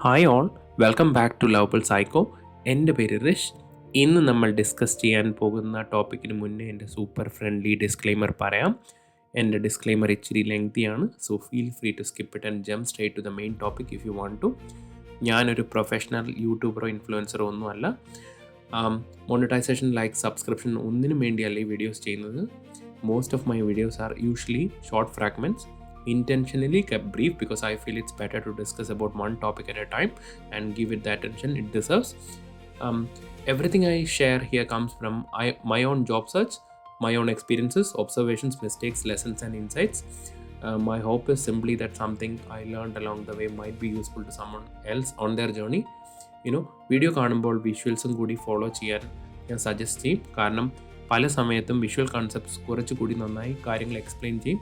Hi all, welcome back to lovable psycho. എൻ്റെ പേര് റിഷ്. ഇന്ന് നമ്മൾ ഡിസ്കസ് ചെയ്യാൻ പോകുന്ന ടോപ്പിക്കിന് മുന്നേ എൻ്റെ സൂപ്പർ ഫ്രണ്ട്ലി ഡിസ്ക്ലെയിമർ പറയാം. എൻ്റെ ഡിസ്ക്ലെയിമർ ഇച്ചിരി ലെങ്തിയാണ്, so feel free to skip it and jump straight to the main topic if you want to. ഞാനൊരു പ്രൊഫഷണൽ യൂട്യൂബറോ ഇൻഫ്ലുവൻസറോ ഒന്നുമല്ല. മോണിറ്റൈസേഷൻ, ലൈക്ക്, സബ്സ്ക്രിപ്ഷൻ ഒന്നിനും വേണ്ടിയല്ല ഈ വീഡിയോസ് ചെയ്യുന്നത്. Most of my videos are usually short fragments, intentionally kept brief because I feel it's better to discuss about one topic at a time and give it the attention it deserves. Everything I share here comes from my own job search, my own experiences, observations, mistakes, lessons and insights. My hope is simply that something I learned along the way might be useful to someone else on their journey. Video കാണുമ്പോൾ വിഷ്വൽസും കൂടി follow ചെയ്യാൻ ഞാൻ suggest ചെയ്യും. കാരണം പല സമയത്തും visual concepts കുറച്ചുകൂടി നന്നായി കാര്യങ്ങൾ എക്സ്പ്ലെയിൻ ചെയ്യും.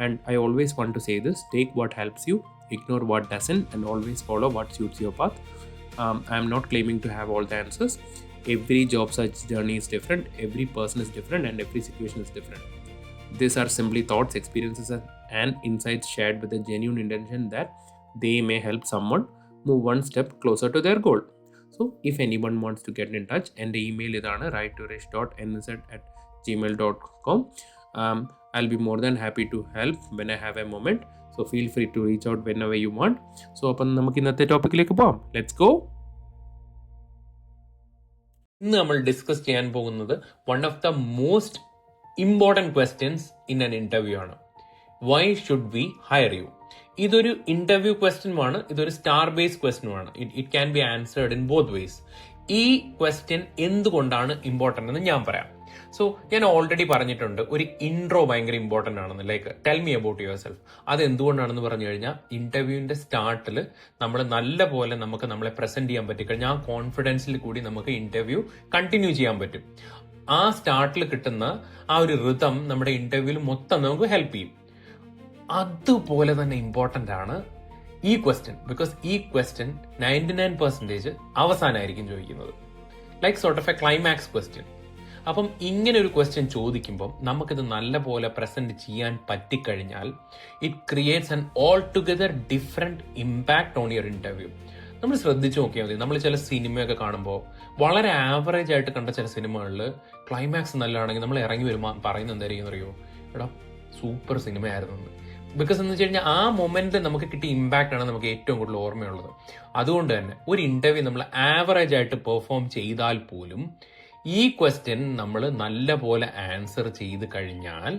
And I always want to say this: take what helps you, ignore what doesn't, and always follow what suits your path. I am not claiming to have all the answers. Every job search journey is different, every person is different, and every situation is different. These are simply thoughts, experiences, and insights shared with a genuine intention that they may help someone move one step closer to their goal. So, if anyone wants to get in touch, and the email is writetourish.nz@gmail.com. I'll be more than happy to help when I have a moment. So feel free to reach out whenever you want. So അപ്പം നമുക്ക് ഇന്നത്തെ ടോപ്പിക്കിലേക്ക് പോകാം. Let's go. ഇന്ന് നമ്മൾ discuss ചെയ്യാൻ പോകുന്നത് one of the most important questions in an interview ആണ്. Why should we hire you? ഇതൊരു ഇന്റർവ്യൂ ക്വസ്റ്റ്യനുമാണ്, ഇതൊരു സ്റ്റാർ ബേസ്ഡ് ക്വസ്റ്റ്യനുമാണ്. It can be answered in both ways. ഈ ക്വസ്റ്റ്യൻ എന്തുകൊണ്ടാണ് ഇമ്പോർട്ടൻ്റ് എന്ന് ഞാൻ പറയാം. സോ ഞാൻ ഓൾറെഡി പറഞ്ഞിട്ടുണ്ട്, ഒരു ഇൻട്രോ ഭയങ്കര ഇമ്പോർട്ടൻ്റ് ആണെന്ന്. Like tell me about your self. അത് എന്തുകൊണ്ടാണെന്ന് പറഞ്ഞു കഴിഞ്ഞാൽ ഇന്റർവ്യൂവിന്റെ സ്റ്റാർട്ടിൽ നമ്മൾ നല്ല പോലെ നമുക്ക് നമ്മളെ പ്രസന്റ് ചെയ്യാൻ പറ്റിക്കഴിഞ്ഞാൽ ആ കോൺഫിഡൻസിൽ കൂടി നമുക്ക് ഇന്റർവ്യൂ കണ്ടിന്യൂ ചെയ്യാൻ പറ്റും. ആ സ്റ്റാർട്ടിൽ കിട്ടുന്ന ആ ഒരു റിതം നമ്മുടെ ഇന്റർവ്യൂവിൽ മൊത്തം നമുക്ക് ഹെൽപ്പ് ചെയ്യും. അതുപോലെ തന്നെ ഇമ്പോർട്ടൻ്റ് ആണ് ഈ ക്വസ്റ്റ്യൻ. ബിക്കോസ് ഈ ക്വസ്റ്റ്യൻ 99% അവസാനമായിരിക്കും ചോദിക്കുന്നത്. Like sort of A climax question. അപ്പം ഇങ്ങനെ ഒരു ക്വസ്റ്റ്യൻ ചോദിക്കുമ്പം നമുക്കിത് നല്ലപോലെ പ്രസന്റ് ചെയ്യാൻ പറ്റിക്കഴിഞ്ഞാൽ it creates an all together different impact on your interview. നമ്മൾ ശ്രദ്ധിച്ചു നോക്കിയാൽ മതി. നമ്മൾ ചില സിനിമയൊക്കെ കാണുമ്പോൾ വളരെ ആവറേജ് ആയിട്ട് കണ്ട ചില സിനിമകളിൽ ക്ലൈമാക്സ് നല്ലതാണെങ്കിൽ നമ്മൾ ഇറങ്ങി വരുമ്പോൾ പറയുന്നത് എന്തായിരിക്കും അറിയോ? എടാ സൂപ്പർ സിനിമയായിരുന്നു. ബിക്കോസ് എന്ന് വെച്ച് കഴിഞ്ഞാൽ ആ മൊമെന്റിൽ നമുക്ക് കിട്ടിയ ഇമ്പാക്റ്റ് ആണ് നമുക്ക് ഏറ്റവും കൂടുതൽ ഓർമ്മയുള്ളത്. അതുകൊണ്ട് തന്നെ ഒരു ഇന്റർവ്യൂ നമ്മൾ ആവറേജ് ആയിട്ട് പെർഫോം ചെയ്താൽ പോലും ഈ ക്വസ്റ്റ്യൻ നമ്മൾ നല്ല പോലെ ആൻസർ ചെയ്ത് കഴിഞ്ഞാൽ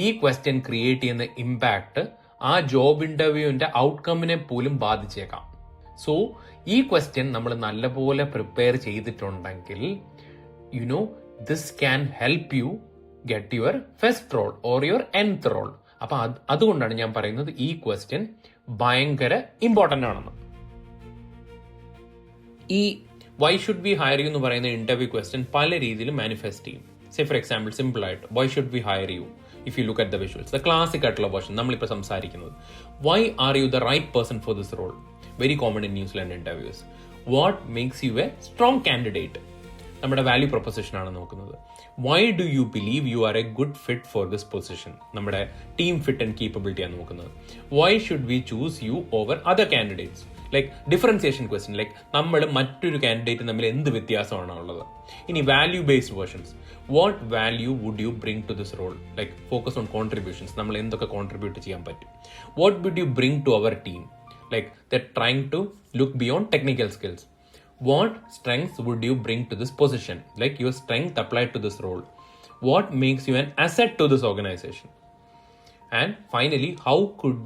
ഈ ക്വസ്റ്റ്യൻ ക്രിയേറ്റ് ചെയ്യുന്ന ഇമ്പാക്ട് ആ ജോബ് ഇന്റർവ്യൂവിന്റെ ഔട്ട്കമ്മിനെ പോലും ബാധിച്ചേക്കാം. സോ ഈ ക്വസ്റ്റ്യൻ നമ്മൾ നല്ലപോലെ പ്രിപ്പയർ ചെയ്തിട്ടുണ്ടെങ്കിൽ this can help you get your first role or your nth role. അപ്പൊ അതുകൊണ്ടാണ് ഞാൻ പറയുന്നത് ഈ ക്വസ്റ്റ്യൻ ഭയങ്കര ഇമ്പോർട്ടൻ്റ് ആണെന്ന്. ഈ why should we hire you എന്ന് പറയുന്ന ഇന്റർവ്യൂ ക്വസ്റ്റ്യൻ പല രീതിയിൽ മാനിഫെസ്റ്റ് ചെയ്യും. സേ ഫോർ എക്സാമ്പിൾ, സിമ്പിൾ ആയിട്ട് why should we hire you if you look at the visuals. The classic ആയിട്ടുള്ള വേർഷൻ നമ്മളിപ്പോൾ സംസാരിക്കുന്നത്. Why are you the right person for this role? Very common in New Zealand interviews. What makes you a strong candidate? നമ്മുടെ value proposition ആണ് നോക്കുന്നത്. Why do you believe you R A good fit for this position? നമ്മുടെ team fit and capability ആണ് നോക്കുന്നത്. Why should we choose you over other candidates? Like differentiation question, like നമ്മൾ മറ്റൊരു candidate തമ്മിൽ എന്ത് വ്യത്യാസമാണ് ഉള്ളത്? ഇനി value based versions. What value would you bring to this role? Like focus on contributions. നമ്മൾ എന്തൊക്കെ കോൺട്രിബ്യൂട്ട് ചെയ്യാൻ പറ്റും? What would you bring to our team? Like the trying to look beyond technical skills. What strengths would you bring to this position? Like your strength applied to this role. What makes you an asset to this organization? And finally, how could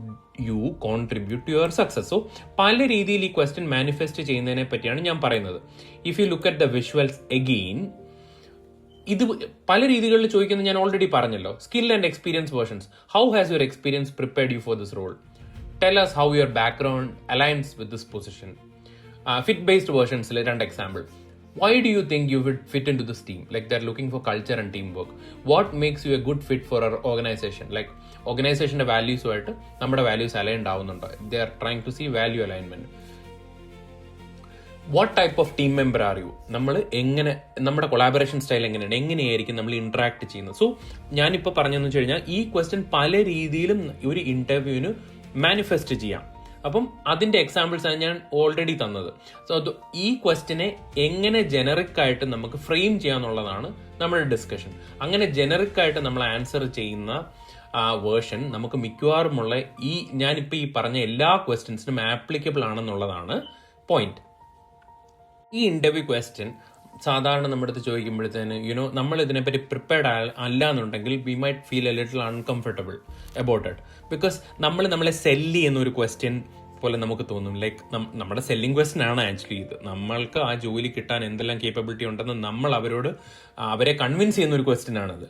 you contribute to your success? So, പല രീതിയിൽ ഈ question manifest ചെയ്യുന്നതിനെ പറ്റിയാണ് ഞാൻ പറയുന്നത്. If you look at the visuals again, ഇത് പല രീതികളിൽ ചോദിക്കുന്നത് ഞാൻ ഓൾറെഡി പറഞ്ഞല്ലോ. Skill and experience versions. How has your experience prepared you for this role? Tell us how your background aligns with this position. Fit based വേർഷൻസിൽ 2 example. Why do you think you would fit in to this team? Like they're looking for culture and team work. What makes you a good fit four our organization? Like ഓർഗനൈസേഷന്റെ വാല്യൂസുമായിട്ട് നമ്മുടെ values aligned ആവുന്നുണ്ടോ? They are trying to see value alignment. What type of team member are you? നമ്മൾ എങ്ങനെ, നമ്മുടെ collaboration style എങ്ങനെയാണ്, എങ്ങനെയായിരിക്കും നമ്മൾ ഇന്ററാക്ട് ചെയ്യുന്നത്? സോ ഞാനിപ്പോൾ പറഞ്ഞതെന്ന് വെച്ച് കഴിഞ്ഞാൽ ഈ ക്വസ്റ്റ്യൻ പല രീതിയിലും ഒരു ഇന്റർവ്യൂവിന് മാനിഫെസ്റ്റ് ചെയ്യാം. അപ്പം അതിന്റെ എക്സാമ്പിൾസ് ആണ് ഞാൻ ഓൾറെഡി തന്നത്. സോ ഈ ക്വസ്റ്റിനെ എങ്ങനെ ജനറിക് ആയിട്ട് നമുക്ക് ഫ്രെയിം ചെയ്യാന്നുള്ളതാണ് നമ്മുടെ ഡിസ്കഷൻ. അങ്ങനെ ജനറിക് ആയിട്ട് നമ്മൾ ആൻസർ ചെയ്യുന്ന വേർഷൻ നമുക്ക് മിക്കവാറുമുള്ള ഞാനിപ്പോൾ ഈ പറഞ്ഞ എല്ലാ ക്വസ്റ്റ്യൻസിനും ആപ്ലിക്കബിൾ ആണെന്നുള്ളതാണ് പോയിന്റ്. ഈ ഇന്റർവ്യൂ ക്വസ്റ്റ്യൻ സാധാരണ നമ്മുടെ അടുത്ത് ചോദിക്കുമ്പോഴത്തേന് നമ്മൾ ഇതിനെപ്പറ്റി പ്രിപ്പയർഡ് അല്ല എന്നുണ്ടെങ്കിൽ V might feel A little uncomfortable about it. Because നമ്മളെ സെല്ല് ചെയ്യുന്ന ഒരു ക്വസ്റ്റ്യൻ പോലെ നമുക്ക് തോന്നും. ലൈക്ക് നമ്മുടെ സെല്ലിംഗ് ക്വസ്റ്റ്യൻ ആണ് ആക്ച്വലി ഇത്. നമ്മൾക്ക് ആ ജോലി കിട്ടാൻ എന്തെല്ലാം കേപ്പബിലിറ്റി ഉണ്ടെന്ന് നമ്മൾ അവരെ കൺവിൻസ് ചെയ്യുന്ന ഒരു ക്വസ്റ്റ്യൻ ആണത്.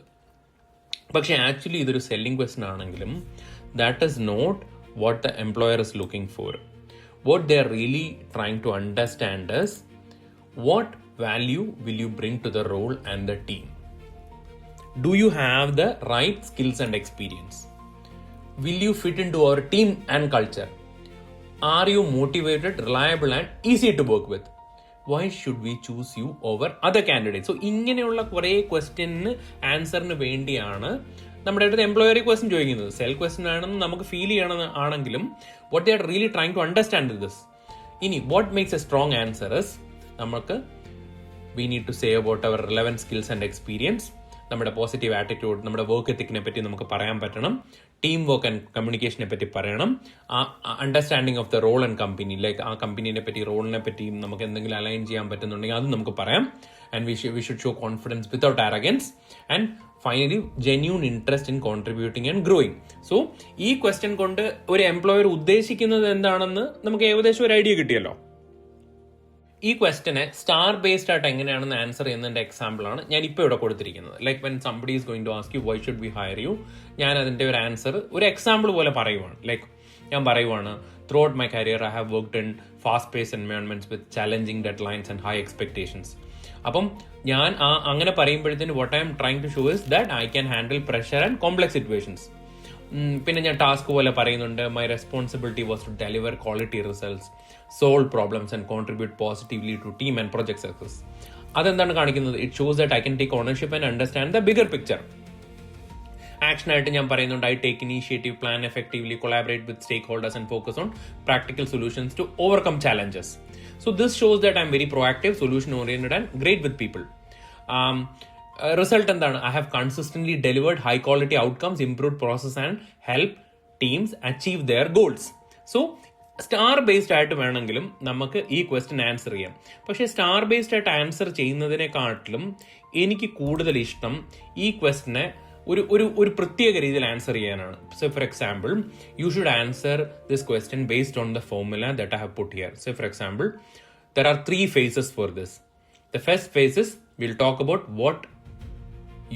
പക്ഷെ ആക്ച്വലി ഇതൊരു സെല്ലിംഗ് ക്വസ്റ്റ്യൻ ആണെങ്കിലും that is not what the employer is looking for. What they are really trying to understand is what value will you bring to the role and the team? Do you have the right skills and experience? Will you fit into our team and culture? Are you motivated, reliable and easy to work with? Why should we choose you over other candidates? So ഇങ്ങനെയുള്ള കുറേ question ആൻസറിന് വേണ്ടിയാണ് നമ്മുടെ അടുത്ത് എംപ്ലോയറി question ചോദിക്കുന്നത്. Cell question ആണെന്ന് നമുക്ക് feel ചെയ്യണമെന്നാണെങ്കിലും what they are really trying to understand this. ഇനി what makes a strong answer is നമുക്ക് we need to say about our relevant skills and experience, നമ്മുടെ പോസിറ്റീവ് ആറ്റിറ്റ്യൂഡ്, നമ്മുടെ വർക്ക് എത്തിക്കിനെ പറ്റി നമുക്ക് പറയാൻ പറ്റണം, ടീം വർക്ക് ആൻഡ് കമ്മ്യൂണിക്കേഷനെ പറ്റി പറയണം, understanding of the role and company, like ആ കമ്പനീനെ പറ്റി റോളിനെ പറ്റി നമുക്ക് എന്തെങ്കിലും അലൈൻ ചെയ്യാൻ പറ്റുന്നുണ്ടെങ്കിൽ അത് നമുക്ക് പറയാം. And we should show confidence without arrogance. And finally genuine interest in contributing and growing. So ഈ ക്വസ്റ്റ്യൻ കൊണ്ട് ഒരു എംപ്ലോയർ ഉദ്ദേശിക്കുന്നത് എന്താണെന്ന് നമുക്ക് ഏകദേശം ഒരു ഐഡിയ കിട്ടിയല്ലോ. ഈ ക്വസ്റ്റ്യനെ സ്റ്റാർ ബേസ്ഡ് ആയിട്ട് എങ്ങനെയാണെന്ന് ആൻസർ ചെയ്യുന്നതിന്റെ എക്സാമ്പിൾ ആണ് ഞാൻ ഇപ്പോൾ ഇവിടെ കൊടുത്തിരിക്കുന്നത്. Like when somebody is going to ask you why should we hire you, ഞാൻ അതിന്റെ ഒരു ആൻസർ ഒരു എക്സാമ്പിൾ പോലെ പറയുവാണ്. ലൈക്ക് ഞാൻ പറയുവാണ്, throughout my career I have worked in fast pace environments with challenging deadlines and high expectations. അപ്പം ഞാൻ അങ്ങനെ പറയുമ്പോഴത്തേന് what I'm trying to show is that I can handle pressure and complex situations. പിന്നെ ഞാൻ task പോലെ പറയുന്നുണ്ട്, my responsibility was to deliver quality results, solve problems and contribute positively to team and project success. അതെന്താണ് കാണിക്കുന്നത്? It shows that I can take ownership and understand the bigger picture. ആക്ഷനായിട്ട് ഞാൻ പറയുന്നുണ്ട്, I take initiative, plan effectively, collaborate with stakeholders and focus on practical solutions to overcome challenges. So this shows that I am very proactive, solution oriented and great with people. Result എന്താണ്? I have consistently delivered high quality outcomes, improve process and help teams achieve their goals. So star based ആയിട്ട് വേണമെങ്കിലും നമുക്ക് ഈ question answer ചെയ്യാം. പക്ഷേ star based ആയിട്ട് answer ചെയ്യുന്നതിനെക്കാട്ടിലും എനിക്ക് കൂടുതൽ ഇഷ്ടം ഈ ക്വസ്റ്റ്യനെ ഒരു പ്രത്യേക രീതിയിൽ ആൻസർ ചെയ്യാനാണ്. So for example, you should answer this question based on the formula that I have put here. So for example, there are 3 phases for this. The first phase is we'll talk about what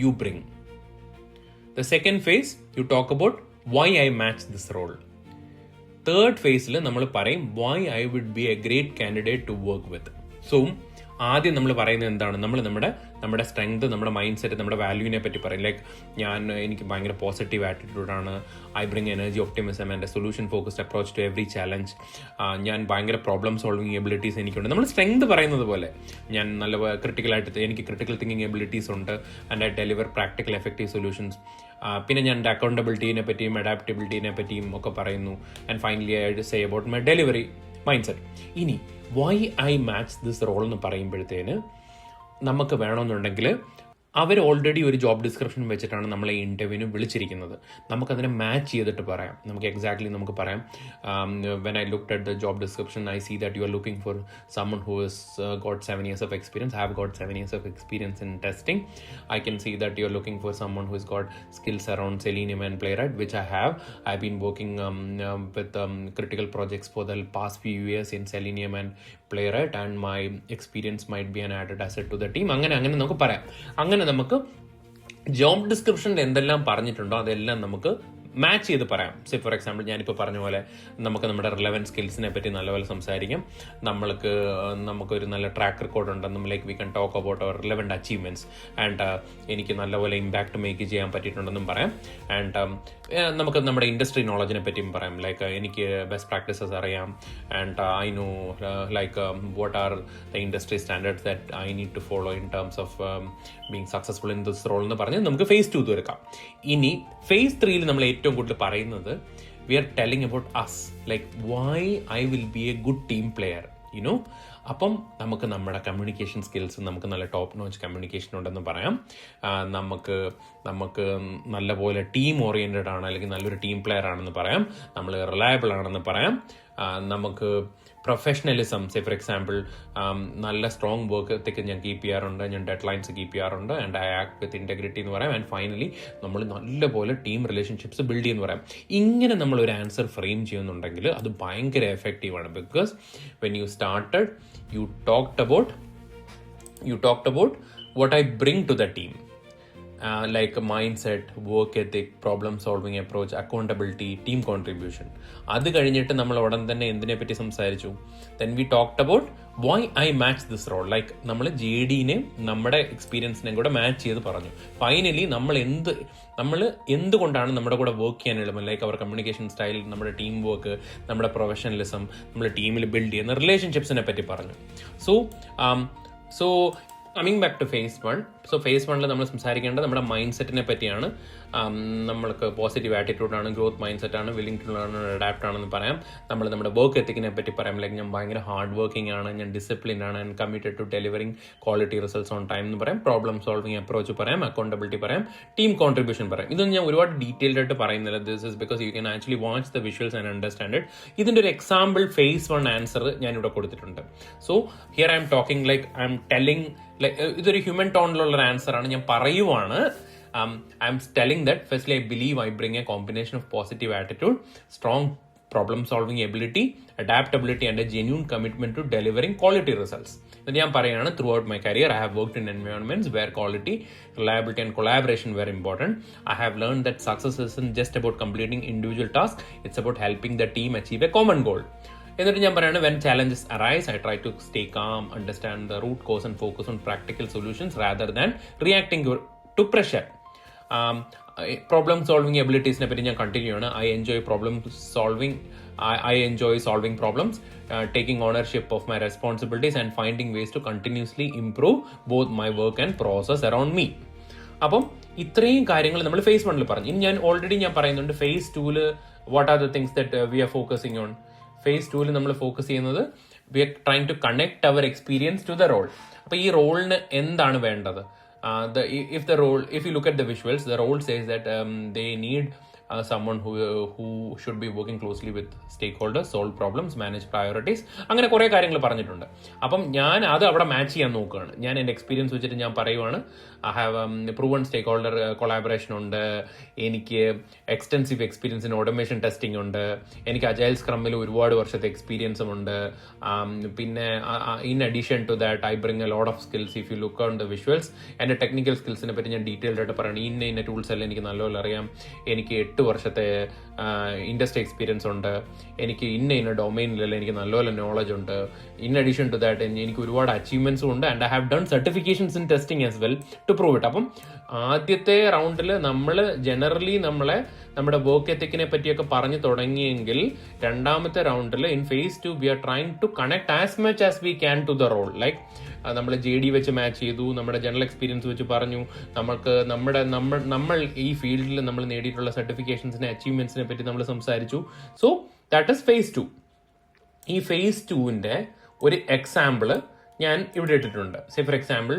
you bring. The second phase, you talk about why I match this role. Third phase il nammal parayum why I would be a great candidate to work with. So ആദ്യം നമ്മൾ പറയുന്നത് എന്താണ്? നമ്മുടെ strength, നമ്മുടെ mind set, നമ്മുടെ വാല്യൂവിനെ പറ്റി പറയും. Like എനിക്ക് ഭയങ്കര പോസിറ്റീവ് ആറ്റിറ്റ്യൂഡാണ്, I bring energy, optimism and solution focused approach to every challenge, ഞാൻ ഭയങ്കര പ്രോബ്ലം സോൾവിങ് എബിലിറ്റീസ് എനിക്കുണ്ട്. നമ്മൾ സ്ട്രെങ്ത് പറയുന്നത് പോലെ ഞാൻ നല്ല എനിക്ക് ക്രിട്ടിക്കൽ തിങ്കിങ് എബിലിറ്റീസ് ഉണ്ട് and I deliver practical effective solutions. പിന്നെ ഞാൻ എൻ്റെ അക്കൗണ്ടബിലിറ്റീനെ പറ്റിയും അഡാപ്റ്റബിലിറ്റീനെ പറ്റിയും ഒക്കെ പറയുന്നു. And finally I say about my delivery mindset. ഇനി why I match this role എന്ന് പറയുമ്പോഴത്തേന് നമുക്ക് വേണമെന്നുണ്ടെങ്കിൽ അവർ ഓൾറെഡി ഒരു ജോബ് ഡിസ്ക്രിപ്ഷൻ വെച്ചിട്ടാണ് നമ്മളെ ഇൻ്റർവ്യൂവിന് വിളിച്ചിരിക്കുന്നത്. നമുക്കതിനെ മാച്ച് ചെയ്തിട്ട് പറയാം. നമുക്ക് പറയാം, when I looked at the job description I see that you are looking for someone who has got 7 years of experience. I have got 7 years of experience in testing. I can see that you are looking for someone who has got skills around Selenium and Playwright, which I have. I've been working with critical projects for the past few years in Selenium and Playwright, and my experience might be an added asset to the team. അങ്ങനെ നമുക്ക് പറയാം. അങ്ങനെ നമുക്ക് job ഡിസ്ക്രിപ്ഷനിൽ എന്തെല്ലാം പറഞ്ഞിട്ടുണ്ടോ അതെല്ലാം നമുക്ക് മാച്ച് ചെയ്ത് പറയാം. സേ ഫോർ എക്സാമ്പിൾ, ഞാനിപ്പോൾ പറഞ്ഞ പോലെ നമുക്ക് നമ്മുടെ റിലവൻറ്റ് സ്കിൽസിനെ പറ്റി നല്ലപോലെ സംസാരിക്കാം. നമുക്കൊരു നല്ല ട്രാക്ക് റെക്കോർഡ് ഉണ്ടെന്നും, like we can talk about our relevant achievements and എനിക്ക് നല്ലപോലെ ഇമ്പാക്ട് മേക്ക് ചെയ്യാൻ പറ്റിയിട്ടുണ്ടെന്നും പറയാം. ആൻഡ് നമുക്ക് നമ്മുടെ ഇൻഡസ്ട്രി നോളജിനെ പറ്റിയും പറയാം. ലൈക്ക് എനിക്ക് ബെസ്റ്റ് പ്രാക്ടീസസ് അറിയാം and I know like what are the industry standards that I need to follow in terms of being successful in this role എന്ന് പറഞ്ഞ് നമുക്ക് phase 2 തീർക്കാം. ഇനി phase 3 നമ്മൾ ഏറ്റവും കൂടുതൽ പറയുന്നത് we are telling about us, like why I will be a good team player, you know. അപ്പം നമുക്ക് നമ്മുടെ കമ്മ്യൂണിക്കേഷൻ സ്കിൽസ് നമുക്ക് നല്ല ടോപ്പ് നോച്ച് കമ്മ്യൂണിക്കേഷൻ ഉണ്ടെന്ന് പറയാം. നമുക്ക് നല്ലപോലെ ടീം ഓറിയൻറ്റഡ് ആണ്, അല്ലെങ്കിൽ നല്ലൊരു ടീം പ്ലെയർ ആണെന്ന് പറയാം. നമ്മൾ റിലയബിൾ ആണെന്ന് പറയാം. നമുക്ക് പ്രൊഫഷണലിസം, സേ ഫോർ എക്സാമ്പിൾ, നല്ല സ്ട്രോങ് വർക്ക് എത്തിക്ക് ഞാൻ കീപ്പ് ചെയ്യാറുണ്ട്, ഞാൻ ഡെഡ് ലൈൻസ് കീപ്പ് ചെയ്യാറുണ്ട്, and I act with integrity എന്ന് പറയാം. ആൻഡ് ഫൈനലി നമ്മൾ നല്ലപോലെ ടീം റിലേഷൻഷിപ്സ് ബിൽഡ് ചെയ്യുമെന്ന് പറയാം. ഇങ്ങനെ നമ്മളൊരു ആൻസർ ഫ്രെയിം ചെയ്യുന്നുണ്ടെങ്കിൽ അത് ഭയങ്കര എഫക്റ്റീവാണ്. Because when you started, you talked about what I bring to the team, like mindset, work ethic, problem solving approach, accountability, team contribution. അത് കഴിഞ്ഞിട്ട് നമ്മൾ ഉടൻ തന്നെ എന്തിനെ പറ്റി സംസാരിച്ചു? Then we talked about why I match this role. Like നമ്മൾ JDനെ നമ്മുടെ എക്സ്പീരിയൻസിനെയും കൂടെ മാച്ച് ചെയ്ത് പറഞ്ഞു. ഫൈനലി നമ്മൾ എന്തുകൊണ്ടാണ് നമ്മുടെ കൂടെ വർക്ക് ചെയ്യാൻ എളുപ്പം, ലൈക്ക് അവർ കമ്മ്യൂണിക്കേഷൻ സ്റ്റൈൽ, നമ്മുടെ ടീം വർക്ക്, നമ്മുടെ പ്രൊഫഷണലിസം, നമ്മുടെ ടീമിൽ ബിൽഡ് ചെയ്യുന്ന റിലേഷൻഷിപ്സിനെ പറ്റി പറഞ്ഞു. So coming back to phase 1. So phase 1 നമ്മൾ സംസാരിക്കേണ്ടത് നമ്മുടെ മൈൻഡ് സെറ്റിനെ പറ്റിയാണ്. നമ്മൾക്ക് പോസിറ്റീവ് ആറ്റിറ്റ്യൂഡാണ്, ഗ്രോത്ത് മൈൻഡ് സെറ്റാണ്, വില്ലിംഗ് ടു ലേൺ, അഡാപ്റ്റ് ആണെന്ന് പറയാം. നമ്മൾ നമ്മുടെ വർക്ക് എത്തിക്കിനെ പറ്റി പറയാം, ലൈക്ക് ഞാൻ ഭയങ്കര ഹാർഡ് വർക്കിംഗ് ആണ്, ഞാൻ ഡിസിപ്ലിൻ ആണ്, and committed to delivering quality results on time എന്ന് പറയാം. പ്രോബ്ലം സോൾവിംഗ് അപ്രോച്ച് പറയാം, അക്കൗണ്ടബിലിറ്റി പറയാം, ടീം കോൺട്രിബ്യൂഷൻ പറയാം. ഇതൊന്നും ഞാൻ ഒരുപാട് ഡീറ്റെയിൽഡ് ആയിട്ട് പറയുന്നില്ല. This is because you can actually watch the visuals and understand it. ഇതിൻ്റെ ഒരു എക്സാമ്പിൾ ഫേസ് 1 ആൻസർ ഞാൻ ഇവിടെ കൊടുത്തിട്ടുണ്ട്. So here I'm talking like I'm telling, ഇതൊരു ഹ്യൂമൻ ടോണിലുള്ള ആൻസർ ആണ്, ഞാൻ പറയുവാണ്. I'm telling that firstly I believe I bring a combination of positive attitude, strong problem solving ability, adaptability, and a genuine commitment to delivering quality results. Then ഞാൻ പറയാണ്, throughout my career I have worked in environments where quality, reliability, and collaboration were important. I have learned that success isn't just about completing individual tasks, it's about helping the team achieve a common goal. എന്നിട്ട് ഞാൻ പറയുന്നത്, when challenges arise, I try to stay calm, understand the root cause, and focus on practical solutions rather than reacting to pressure. Problem solving എബിലിറ്റീസിനെ പറ്റി ഞാൻ continue ആണ്. I enjoy problem solving, I enjoy solving problems, taking ownership of my responsibilities, and finding ways to continuously improve both my work and process around me. അപ്പം ഇത്രയും കാര്യങ്ങൾ നമ്മൾ face 1 പറഞ്ഞു. ഇനി ഞാൻ പറയുന്നുണ്ട് phase 2 what are the things that we are focusing on. Phase 2 നമ്മൾ focus ചെയ്യുന്നത്, we are trying to connect our experience to the role. അപ്പൊ ഈ റോളിന് എന്താണ് വേണ്ടത്? If you look at the visuals, the role says that they need someone who should be working closely with stakeholders, solve problems, manage priorities. അങ്ങനെ കുറേ കാര്യങ്ങൾ പറഞ്ഞിട്ടുണ്ട്. അപ്പം ഞാൻ അത് അവിടെ മാച്ച് ചെയ്യാൻ നോക്കുകയാണ്. ഞാൻ എൻ്റെ എക്സ്പീരിയൻസ് വെച്ചിട്ട് ഞാൻ പറയുവാണ്, I have proven stakeholder collaboration ഉണ്ട്, എനിക്ക് extensive experience in automation testing ഉണ്ട്, എനിക്ക് അജൈൽ സ്ക്രമ്മിൽ ഒരുപാട് വർഷത്തെ എക്സ്പീരിയൻസും ഉണ്ട്. പിന്നെ in addition to that I bring a lot of skills. If you look on the visuals, എൻ്റെ ടെക്നിക്കൽ സ്കിൽസിനെ പറ്റി ഞാൻ ഡീറ്റെയിൽഡ് ആയിട്ട് പറയണം. ഇന്ന ടൂൾസ് എല്ലാം എനിക്ക് നല്ലപോലെ അറിയാം, എനിക്ക് 8 വർഷത്തെ ഇൻഡസ്ട്രി എക്സ്പീരിയൻസ് ഉണ്ട്, എനിക്ക് ഇന്ന ഡൊമൈനിലെല്ലാം എനിക്ക് നല്ലപോലെ നോളജ് ഉണ്ട്. ഇൻ അഡീഷൻ ടു ദാറ്റ് എനിക്ക് ഒരുപാട് അച്ചീവ്മെന്റ്സും ഉണ്ട്, and I have done certifications in testing as well to prove it. അപ്പം ആദ്യത്തെ റൗണ്ടിൽ നമ്മൾ ജനറലി നമ്മുടെ വർക്ക് എത്തിക്കിനെ പറ്റിയൊക്കെ പറഞ്ഞു തുടങ്ങിയെങ്കിൽ, രണ്ടാമത്തെ റൗണ്ടിൽ in phase 2 we are trying to connect as much as we can to the role. Like നമ്മൾ JD വെച്ച് മാച്ച് ചെയ്തു, നമ്മുടെ ജനറൽ എക്സ്പീരിയൻസ് വെച്ച് പറഞ്ഞു, നമ്മൾ ഈ ഫീൽഡിൽ നമ്മൾ നേടിയിട്ടുള്ള സർട്ടിഫിക്കേഷൻസിനെ, അച്ചീവ്മെന്റ്സിനെ പറ്റി നമ്മൾ സംസാരിച്ചു. So that is phase 2. ഈ ഫേസ് 2ന്റെ ഒരു എക്സാമ്പിള് ഞാൻ ഇവിടെ ഇട്ടിട്ടുണ്ട്. Say for example,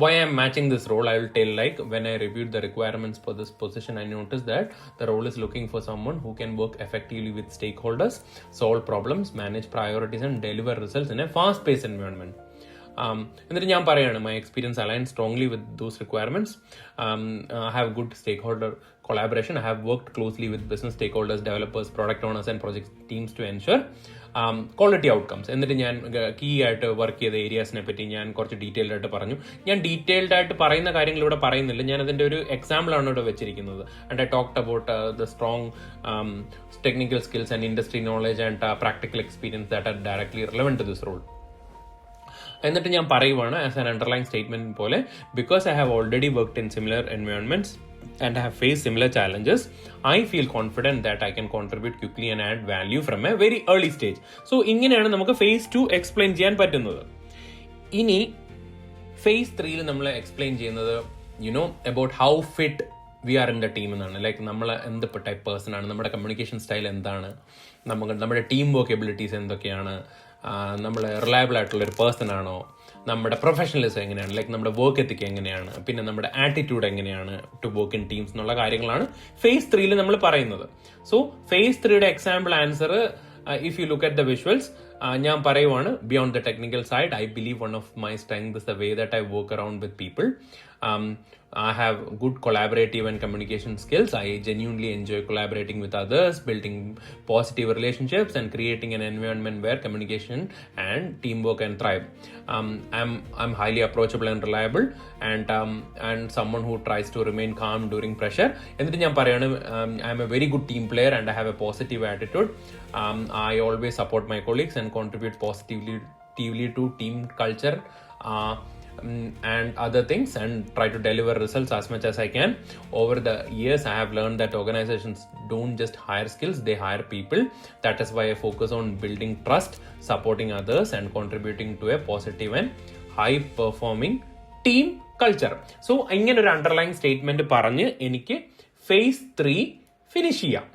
why I am matching this role, I will tell, like when I reviewed the requirements for this position, I noticed that the role is looking for someone who can work effectively with stakeholders, solve problems, manage priorities, and deliver results in a fast-paced environment. എന്നിട്ട് ഞാൻ പറയാണ്, my experience aligns strongly with those requirements. I have good stakeholder collaboration. I have worked closely with business stakeholders, developers, product owners, and project teams to ensure quality outcomes. എന്നിട്ട് ഞാൻ key ആയിട്ട് work ചെയ്ത ഏരിയാസിനെ പറ്റി ഞാൻ കുറച്ച് detailed ആയിട്ട് പറഞ്ഞു. ഞാൻ ഡീറ്റെയിൽഡ് ആയിട്ട് പറയുന്ന കാര്യങ്ങൾ ഇവിടെ പറയുന്നില്ല, ഞാൻ അതിൻ്റെ ഒരു എക്സാമ്പിളാണ് ഇവിടെ വെച്ചിരിക്കുന്നത്. And I talked about the strong technical skills and industry knowledge and practical experience that are directly relevant to this role. എന്നിട്ട് ഞാൻ പറയുവാണ് ആസ് ആൻ അണ്ടർലൈൻ സ്റ്റേറ്റ്മെന്റ് പോലെ, because I have already worked in similar environments and have faced similar challenges, I feel confident that I can contribute quickly and add value from a very early stage. So ഇങ്ങനെയാണ് നമുക്ക് face 2 explain ചെയ്യാൻ പറ്റുന്നത്. ഇനി face 3 നമ്മൾ explain ചെയ്യുന്നത്, about how fit we are in the team എന്നാണ്. Like നമ്മൾ എന്ത് ടൈപ്പ് പേഴ്സൺ ആണ്, നമ്മുടെ കമ്മ്യൂണിക്കേഷൻ സ്റ്റൈൽ എന്താണ്, നമ്മുടെ ടീം വർക്ക് എബിലിറ്റീസ് എന്തൊക്കെയാണ്, നമ്മൾ റിലയബിൾ ആയിട്ടുള്ളൊരു പേഴ്സൺ ആണോ, നമ്മുടെ പ്രൊഫഷണലിസം എങ്ങനെയാണ്, ലൈക്ക് നമ്മുടെ വർക്ക് എത്തിക്ക് എങ്ങനെയാണ്, പിന്നെ നമ്മുടെ ആറ്റിറ്റ്യൂഡ് എങ്ങനെയാണ് ടു വർക്ക് ഇൻ ടീംസ് എന്നുള്ള കാര്യങ്ങളാണ് phase 3 നമ്മൾ പറയുന്നത്. സോ phase 3യുടെ example answer, if you look at the visuals, ഞാൻ പറയുവാണ്, beyond the technical side, I believe one of my strength is the way that I work around with people. I have good collaborative and communication skills. I genuinely enjoy collaborating with others, building positive relationships, and creating an environment where communication and teamwork can thrive. I'm highly approachable and reliable, and someone who tries to remain calm during pressure. എന്നിട്ട് ഞാൻ പറയാണ്, I'm a very good team player and I have a positive attitude. I always support my colleagues and contribute positively to team culture. And other things, and try to deliver results as much as I can. Over the years, I have learned that organizations don't just hire skills, they hire people. That is why I focus on building trust, supporting others, and contributing to a positive and high performing team culture. So ഇങ്ങനെ ഒരു underline statement പറഞ്ഞ് എനിക്ക് phase 3 finish ചെയ്യാം.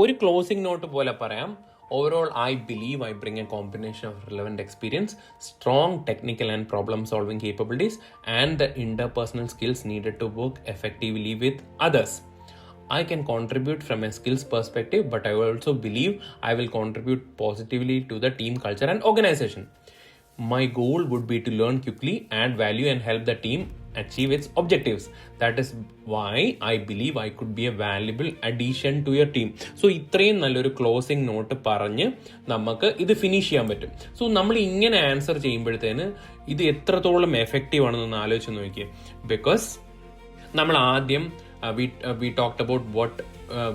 ഒരു closing not പോലെ പറയാം, overall, I believe I bring a combination of relevant experience, strong technical and problem-solving capabilities, and the interpersonal skills needed to work effectively with others. I can contribute from a skills perspective, but I also believe I will contribute positively to the team culture and organization. My goal would be to learn quickly, add value, and help the team achieve its objectives. That is why I believe I could be a valuable addition to your team. So ഇത്രയും നല്ലൊരു closing not പറഞ്ഞ് നമുക്ക് ഇത് finish ചെയ്യാൻ പറ്റും. So നമ്മൾ ഇങ്ങനെ answer ചെയ്യുമ്പോഴത്തേന് ഇത് എത്രത്തോളം എഫക്റ്റീവ് ആണെന്നൊന്ന് ആലോചിച്ച് നോക്കിയേ. ബിക്കോസ് നമ്മൾ ആദ്യം we talked about what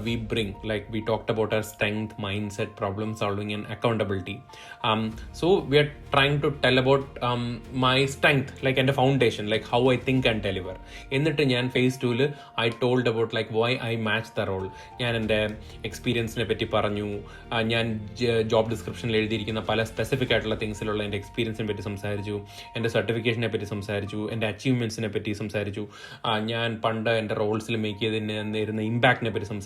we bring, like we talked about our strength, mindset, problem solving, and accountability. So we are trying to tell about my strength, like and the foundation, like how I think and deliver. എന്നിട്ട് ഞാൻ phase 2 I told about like why I match the role. ഞാൻ എൻ്റെ എക്സ്പീരിയൻസിനെ പറ്റി പറഞ്ഞു, ഞാൻ job ഡിസ്ക്രിപ്ഷനിൽ എഴുതിയിരിക്കുന്ന പല സ്പെസിഫിക് ആയിട്ടുള്ള തിങ്സിലുള്ള എൻ്റെ എക്സ്പീരിയൻസിനെ പറ്റി സംസാരിച്ചു, എൻ്റെ സർട്ടിഫിക്കേഷനെ പറ്റി സംസാരിച്ചു, എൻ്റെ അച്ചീവ്മെന്റ്സിനെ പറ്റി സംസാരിച്ചു, ഞാൻ പണ്ട് എൻ്റെ റോൾസിൽ മേക്ക് ചെയ്തതിന് നേരുന്ന ഇമ്പാക്റ്റിനെ പറ്റി സംസാരിച്ചു.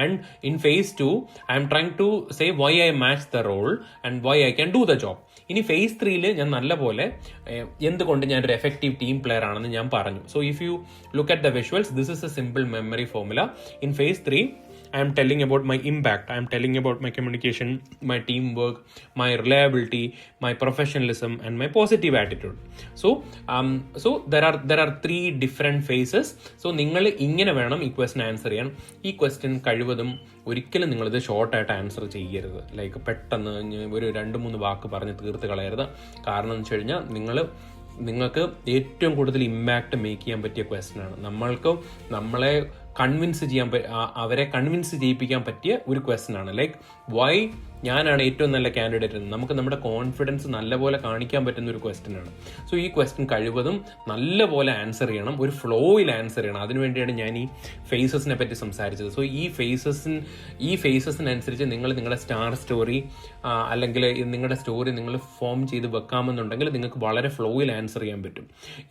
And in phase 2 I am trying to say why I match the role and why I can do the job. ഇനി phase 3 ഞാൻ നല്ലപോലെ എന്തുകൊണ്ട് ഞാൻ ഒരു എഫക്റ്റീവ് ടീം പ്ലെയർ ആണെന്ന് ഞാൻ പറഞ്ഞു. So if you look at the visuals, this is A simple memory formula. In phase 3 I am telling about my impact, I am telling about my communication, my teamwork, my reliability, my professionalism, and my positive attitude. So there are 3 different phases. So നിങ്ങൾ ഇങ്ങനെ വേണം ഈ question answer ചെയ്യാൻ. ഈ question കഴിവതും ഒരിക്കലും നിങ്ങളിത് ഷോർട്ടായിട്ട് ആൻസർ ചെയ്യരുത്. ലൈക്ക് പെട്ടെന്ന് ഒരു 2-3 വാക്ക് പറഞ്ഞ് തീർത്ത് കളയരുത്. കാരണം എന്ന് വെച്ച് കഴിഞ്ഞാൽ നിങ്ങൾക്ക് ഏറ്റവും കൂടുതൽ ഇമ്പാക്റ്റ് മേക്ക് ചെയ്യാൻ പറ്റിയ ക്വസ്റ്റ്യൻ ആണ്. നമ്മളെ അവരെ കൺവിൻസ് ചെയ്യിപ്പിക്കാൻ പറ്റിയ ഒരു ക്വസ്റ്റ്യൻ ആണ്. ലൈക്ക് വൈ ഞാനാണ് ഏറ്റവും നല്ല കാൻഡിഡേറ്റ് എന്ന് നമുക്ക് നമ്മുടെ കോൺഫിഡൻസ് നല്ലപോലെ കാണിക്കാൻ പറ്റുന്ന ഒരു ക്വസ്റ്റ്യൻ ആണ്. സോ ഈ ക്വസ്റ്റ്യൻ കഴിവതും നല്ലപോലെ ആൻസർ ചെയ്യണം, ഒരു ഫ്ലോയിൽ ആൻസർ ചെയ്യണം. അതിനുവേണ്ടിയാണ് ഞാൻ ഈ ഫേസസിനെ പറ്റി സംസാരിച്ചത്. സോ ഈ ഫേസസിനനുസരിച്ച് നിങ്ങളുടെ സ്റ്റാർ സ്റ്റോറി അല്ലെങ്കിൽ നിങ്ങളുടെ സ്റ്റോറി നിങ്ങൾ ഫോം ചെയ്ത് വെക്കാമെന്നുണ്ടെങ്കിൽ നിങ്ങൾക്ക് വളരെ ഫ്ലോയിൽ ആൻസർ ചെയ്യാൻ പറ്റും.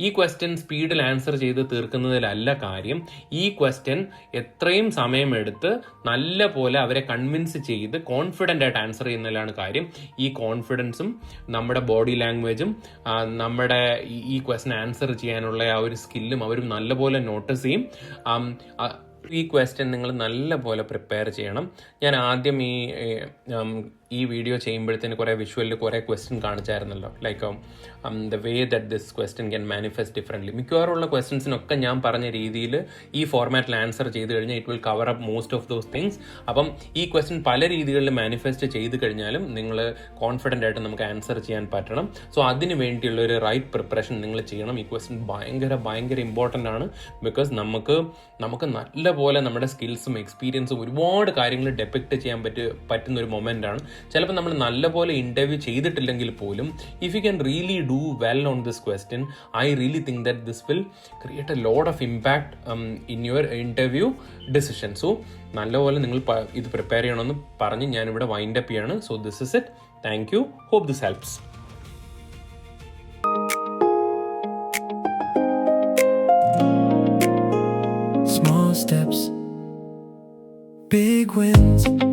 ഈ ക്വസ്റ്റ്യൻ സ്പീഡിൽ ആൻസർ ചെയ്ത് തീർക്കുന്നതിലല്ല കാര്യം. ഈ ക്വസ്റ്റ്യൻ എത്രയും സമയമെടുത്ത് നല്ല പോലെ അവരെ കൺവിൻസ് ചെയ്ത് കോൺഫിഡൻ്റ് ആയിട്ട് ആൻസർ ചെയ്യുന്നതിലാണ് കാര്യം. ഈ കോൺഫിഡൻസും നമ്മുടെ ബോഡി ലാംഗ്വേജും നമ്മുടെ ഈ ക്വസ്റ്റ്യൻ ആൻസർ ചെയ്യാനുള്ള ആ ഒരു സ്കില്ലും അവരും നല്ലപോലെ നോട്ടീസ് ചെയ്യും. ഈ ക്വസ്റ്റ്യൻ നിങ്ങൾ നല്ലപോലെ പ്രിപ്പയർ ചെയ്യണം. ഞാൻ ആദ്യം ഈ വീഡിയോ ചെയ്യുമ്പോഴത്തേന് കുറേ വിഷ്വലിൽ കുറേ ക്വസ്റ്റ്യൻ കാണിച്ചായിരുന്നല്ലോ, like the way that this question can manifest differently. മിക്കവാറുള്ള ക്വസ്റ്റ്യൻസിനൊക്കെ ഞാൻ പറഞ്ഞ രീതിയിൽ ഈ ഫോർമാറ്റിൽ ആൻസർ ചെയ്ത് കഴിഞ്ഞാൽ it will cover up most of those things. അപ്പം ഈ ക്വസ്റ്റ്യൻ പല രീതികളിൽ മാനിഫെസ്റ്റ് ചെയ്ത് കഴിഞ്ഞാലും നിങ്ങൾ കോൺഫിഡൻ്റ് ആയിട്ട് നമുക്ക് ആൻസർ ചെയ്യാൻ പറ്റണം. സോ അതിന് വേണ്ടിയുള്ള ഒരു റൈറ്റ് പ്രിപ്പറേഷൻ നിങ്ങൾ ചെയ്യണം. ഈ ക്വസ്റ്റ്യൻ ഭയങ്കര ഇമ്പോർട്ടൻ്റ് ആണ്. ബിക്കോസ് നമുക്ക് നല്ലപോലെ നമ്മുടെ സ്കിൽസും എക്സ്പീരിയൻസും ഒരുപാട് കാര്യങ്ങൾ ഡെപ്പിക്റ്റ് ചെയ്യാൻ പറ്റുന്ന ഒരു മൊമെൻ്റ് ആണ്. ചിലപ്പോൾ നമ്മൾ നല്ലപോലെ ഇന്റർവ്യൂ ചെയ്തിട്ടില്ലെങ്കിൽ പോലും if you can really do well on this question, I really think that this will create a lot of impact in your interview decision. So നല്ലപോലെ നിങ്ങൾ ഇത് പ്രിപ്പയർ ചെയ്യണമെന്ന് പറഞ്ഞ് ഞാനിവിടെ വൈൻഡ് അപ്പ് ചെയ്യാണ്. So this is it. Thank you. Hope this helps. sequins.